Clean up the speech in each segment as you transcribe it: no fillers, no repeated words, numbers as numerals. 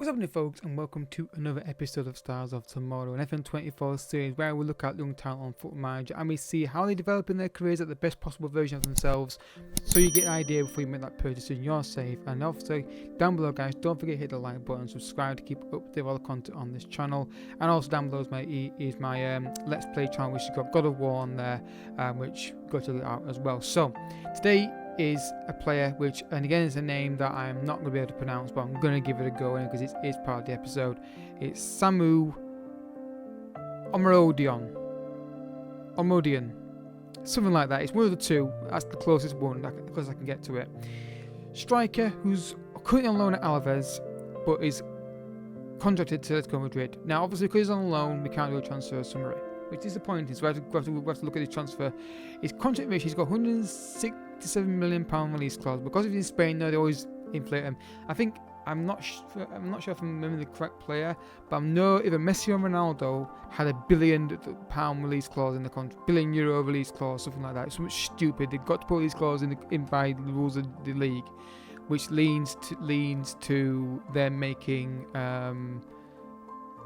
What's happening, folks, and welcome to another episode of Stars of Tomorrow, an FM24 series where we look at young talent on Football Manager and we see how they develop in their careers at the best possible version of themselves, so you get an idea before you make that purchase and you're safe. And also, down below, guys, don't forget to hit the like button, subscribe to keep up to date with all the content on this channel. And also down below is my Let's Play channel, which has got God of War on there, which got to look out as well. So today is a player which, and again, it's a name that I'm not going to be able to pronounce, but I'm going to give it a go because it is part of the episode. It's Samu Omorodion, something like that. It's one of the two. That's the closest one, because I can get to it. Striker who's currently on loan at Alaves, but is contracted to Atletico Madrid. Now, obviously, because he's on loan, we can't do a transfer summary, which is disappointing. So we have to look at his transfer. His contract ratio, he's got £167 million release clause. Because he's in Spain now, they always inflate him. I'm not sure if I'm remembering the correct player, but I know either Messi or Ronaldo had £1 billion release clause in the contract, €1 billion release clause, something like that. It's something stupid. They've got to put these clauses in by the rules of the league, which leans to them making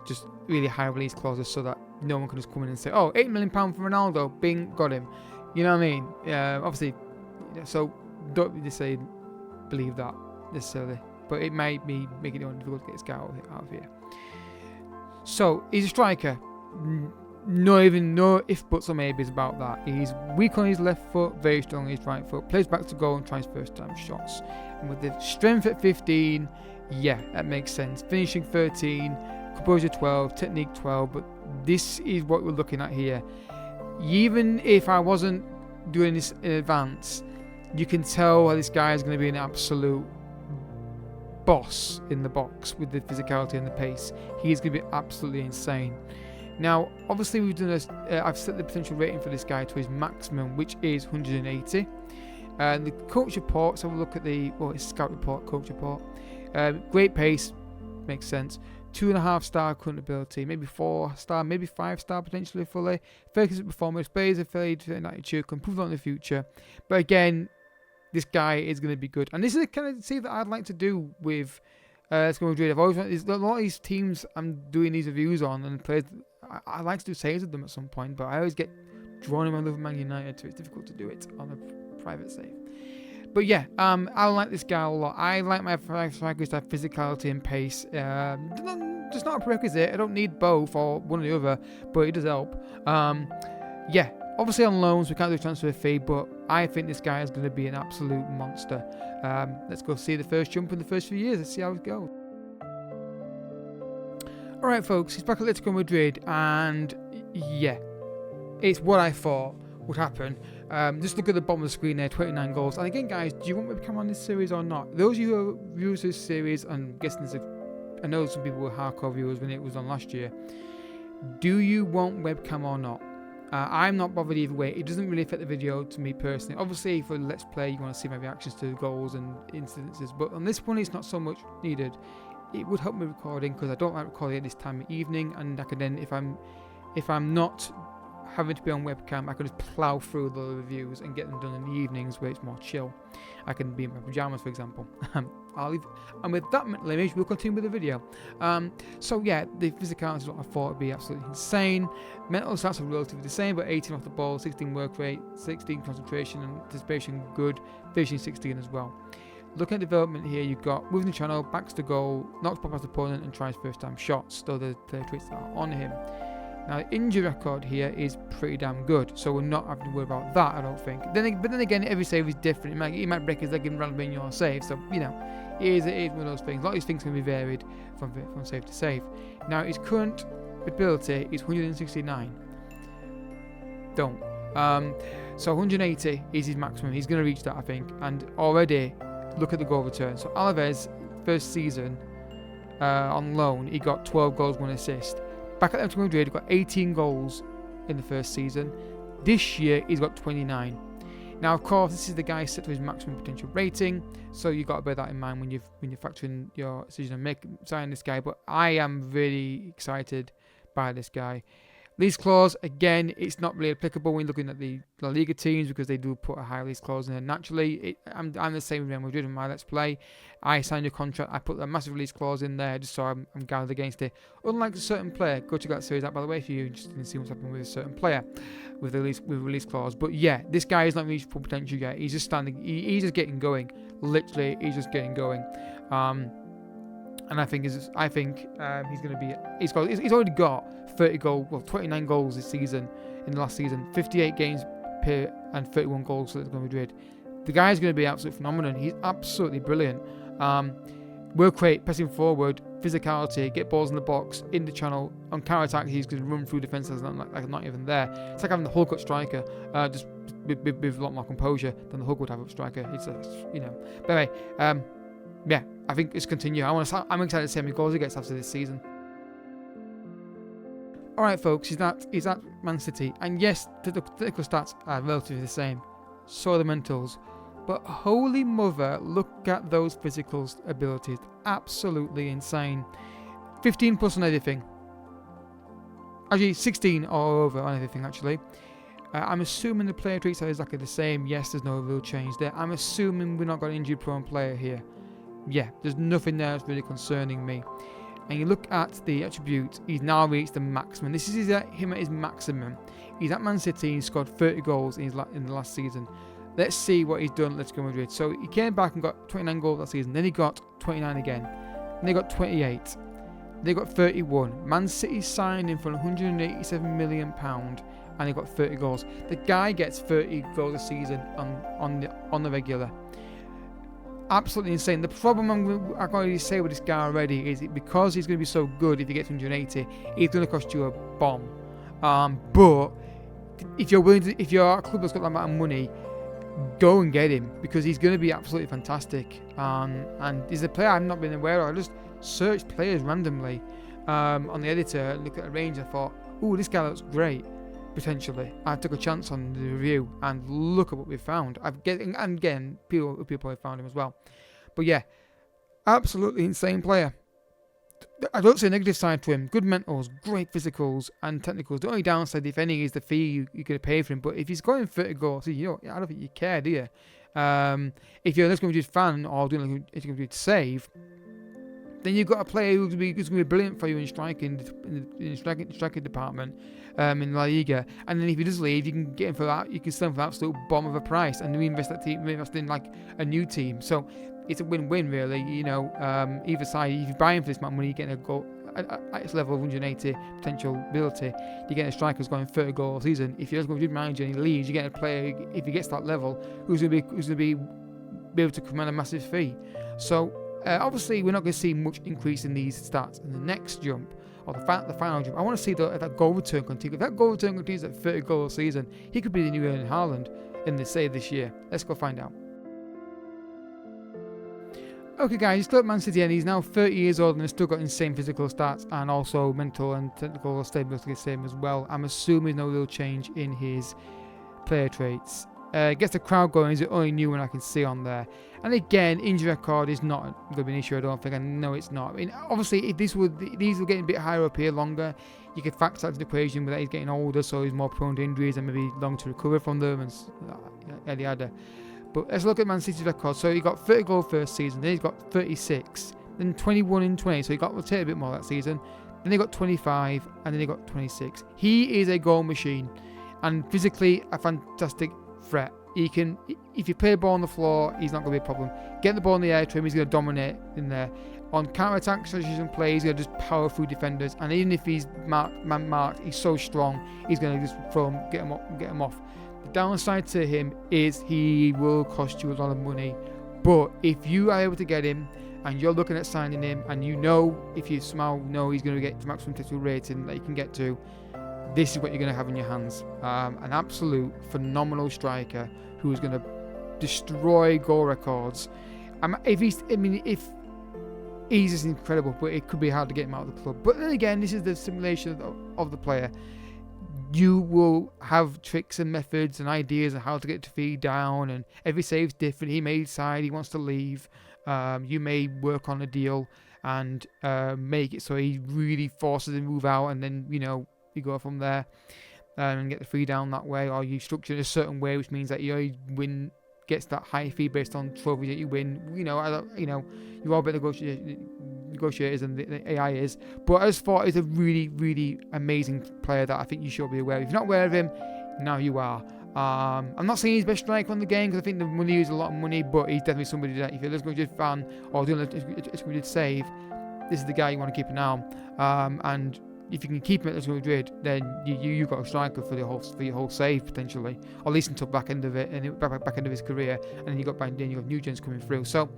just really high release clauses so that no one can just come in and say, oh, £8 million for Ronaldo, bing, got him. You know what I mean? Obviously, so don't just say believe that necessarily, but it might be making it difficult to get this guy out of here. So he's a striker. No if buts or maybes about that. He's weak on his left foot, very strong on his right foot, plays back to goal and tries first time shots. And with the strength at 15, yeah, that makes sense. Finishing 13, composure 12, technique 12, but this is what we're looking at here. Even if I wasn't doing this in advance, you can tell this guy is going to be an absolute boss in the box with the physicality and the pace. He's going to be absolutely insane. Now, obviously, we've done this. I've set the potential rating for this guy to his maximum, which is 180. The coach report. Let's have a look at his scout report, coach report. Great pace, makes sense. 2.5 star current ability, maybe 4 star, maybe 5 star potentially fully. Focus performance, plays a fairly different attitude, can improve on in the future. But again, this guy is going to be good. And this is the kind of thing that I'd like to do with Let's Go Madrid. I've always wanted, a lot of these teams I'm doing these reviews on and players, I like to do saves with them at some point, but I always get drawn in with Man United, so it's difficult to do it on a private save. But yeah, I like this guy a lot. I like my strikers to have physicality and pace. Just not a prerequisite. I don't need both or one or the other, but it does help. Yeah, obviously on loans we can't do a transfer fee, but I think this guy is going to be an absolute monster. Let's go see the first jump in the first few years. Let's see how it goes. Alright, folks, he's back at Atletico Madrid, and yeah, it's what I thought would happen. Just look at the bottom of the screen there, 29 goals. And again, guys, do you want Webcam on this series or not? Those of you who are viewers of this series, and I'm guessing I know some people were hardcore viewers when it was on last year. Do you want Webcam or not? I'm not bothered either way. It doesn't really affect the video to me personally. Obviously, for Let's Play, you want to see my reactions to the goals and incidences. But on this one, it's not so much needed. It would help me recording because I don't like recording at this time of evening, and I can then, if I'm not having to be on webcam, I can just plough through the reviews and get them done in the evenings where it's more chill. I can be in my pajamas, for example. And with that mental image, we'll continue with the video. So yeah, the physicality is what I thought would be absolutely insane. Mental stats are relatively the same, but 18 off the ball, 16 work rate, 16 concentration and anticipation, good. Finishing 16 as well. Looking at development here, you've got moving the channel, backs to goal, knocks past the opponent and tries first time shots, though the player traits are on him. Now, the injury record here is pretty damn good, so we're not having to worry about that, I don't think. But then again, every save is different. He might break his leg and randomly in your save, so, you know, it is one of those things. A lot of these things can be varied from save to save. Now, his current ability is 169. Don't. So 180 is his maximum. He's going to reach that, I think. And already, look at the goal return. So Alaves, first season, on loan, he got 12 goals, 1 assist. Back at Atletico Madrid, he got 18 goals in the first season. This year, he's got 29. Now, of course, this is the guy set to his maximum potential rating, so you've got to bear that in mind when you're factoring your decision and signing this guy. But I am really excited by this guy. Lease clause, again, it's not really applicable when you're looking at the La Liga teams because they do put a high lease clause in there. Naturally, I'm the same with Real Madrid in my Let's Play. I signed a contract, I put a massive lease clause in there just so I'm guarded against it. Unlike a certain player, go check that series out by the way if you're interested in seeing what's happening with a certain player with a release clause. But yeah, this guy is not reached full potential yet. He's just standing, he's just getting going. Literally, he's just getting going. And I think he's going to be. He's already got 30 goals, well 29 goals this season in the last season, 58 games per and 31 goals for Atletico Madrid. The guy's going to be absolutely phenomenal. He's absolutely brilliant. Work rate, pressing forward, physicality, get balls in the box, in the channel. On counter attack, he's going to run through defenses not even there. It's like having the Hulk up striker, just with a lot more composure than the Hulk would have up striker. It's But anyway, yeah, I think it's continue. I'm excited to see how many goals he gets after this season. Alright folks, he's at Man City, and yes, the technical stats are relatively the same, so are the mentals, but holy mother, look at those physical abilities, absolutely insane. 15 plus on everything, actually 16 all over on everything actually. I'm assuming the player traits are exactly the same. Yes, there's no real change there. I'm assuming we're not got an injury prone player here. Yeah, there's nothing there that's really concerning me. And you look at the attributes, he's now reached the maximum. This is him at his maximum. He's at Man City, he scored 30 goals in the last season. Let's see what he's done at Atletico Madrid. So he came back and got 29 goals that season. Then he got 29 again. Then he got 28. They got 31. Man City signed him for £187 million and he got 30 goals. The guy gets 30 goals a season on the regular. Absolutely insane. The problem I can already say with this guy already is because he's going to be so good, if he gets 180, he's going to cost you a bomb. But if you're willing to, if you're a club that's got that amount of money, go and get him because he's going to be absolutely fantastic. And he's a player I've not been aware of. I just searched players randomly on the editor, looked at a range, and thought, "Ooh, this guy looks great." Potentially, I took a chance on the review, and look at what we found. Again, people have found him as well. But yeah, absolutely insane player. I don't see a negative side to him. Good mentals, great physicals and technicals. The only downside, if any, is the fee you're going to pay for him. But if he's going 30 goals, I don't think you care, do you? If you're just going to do fan or doing like it's going to do save, then you've got a player who's going to be brilliant for you in striking department in La Liga. And then if he does leave, you can get him for that. You can sell him for an absolute bomb of a price, and reinvest in like a new team. So it's a win-win, really. Either side. If you buy him for this amount of money, you're getting a goal at its level of 180 potential ability. You're getting a striker who's going 30 goals a season. If you're just going to do manager and he leaves, you're getting a player, if he gets that level, who's going to be able to command a massive fee. So obviously, we're not going to see much increase in these stats in the next jump, or the final jump. I want to see that goal return continue. If that goal return continues at 30 goals a season, he could be the new Erling Haaland in the save this year. Let's go find out. Okay guys, he's still at Man City and he's now 30 years old and has still got insane physical stats and also mental and technical stability the same as well. I'm assuming no real change in his player traits. Gets the crowd going is the only new one I can see on there. And again, injury record is not going to be an issue, I don't think. I know it's not. I mean, obviously, if these were getting a bit higher up here longer, you could factor that into the equation with that he's getting older, so he's more prone to injuries and maybe long to recover from them and yada yada. But let's look at Man City's record. So he got 30 goals first season, then he's got 36, then 21 in 20, so he got rotated a bit more that season. Then he got 25, and then he got 26. He is a goal machine, and physically a fantastic threat. He can, if you play the ball on the floor, he's not going to be a problem. Get the ball in the air to him, he's going to dominate in there. On counter-attack strategies play, he's going to just power through defenders, and even if he's man-marked, he's so strong, he's going to just throw him, get him off. The downside to him is he will cost you a lot of money, but if you are able to get him, and you're looking at signing him, and if you somehow know he's going to get the maximum technical rating that you can get to, this is what you're going to have in your hands. An absolute phenomenal striker who is going to destroy goal records. If he's just incredible, but it could be hard to get him out of the club. But then again, this is the simulation of the player. You will have tricks and methods and ideas on how to get to feed down, and every save's different. He may decide he wants to leave. You may work on a deal and make it so he really forces him to move out, and then you go from there and get the feed down that way, or you structure it a certain way, which means that your win gets that high feed based on trophies that you win. You are better negotiators than the AI is. But as far as a really, really amazing player that I think you should be aware of. If you're not aware of him, now you are. I'm not saying he's best striker on the game because I think the money is a lot of money, but he's definitely somebody that if you're a Let's Go Madrid fan or doing a Let's Go Madrid save, this is the guy you want to keep an eye on. And if you can keep him at Let's Go Madrid, then you've got a striker for your whole save potentially, or at least until back end of it and back end of his career, and then you got new gens coming through. So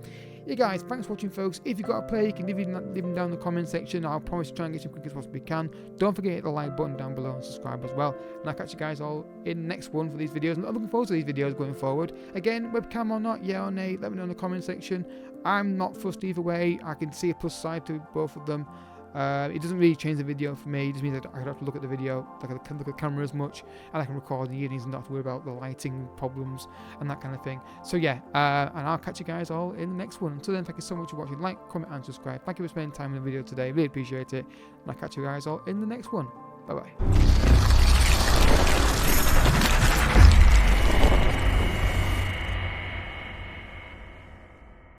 yeah, guys, thanks for watching, folks. If you got a play, you can leave them down in the comment section. I'll promise to try and get you as quick as possibly can. Don't forget to hit the like button down below and subscribe as well. And I'll catch you guys all in the next one for these videos. And I'm looking forward to these videos going forward. Again, webcam or not, yeah or nay, let me know in the comment section. I'm not fussed either way. I can see a plus side to both of them. It doesn't really change the video for me. It just means that I don't have to look at the video, I can look at the camera as much, and I can record in the evenings and not have to worry about the lighting problems and that kind of thing. So yeah, and I'll catch you guys all in the next one. Until then, thank you so much for watching. Like, comment, and subscribe. Thank you for spending time in the video today. Really appreciate it. And I'll catch you guys all in the next one. Bye bye.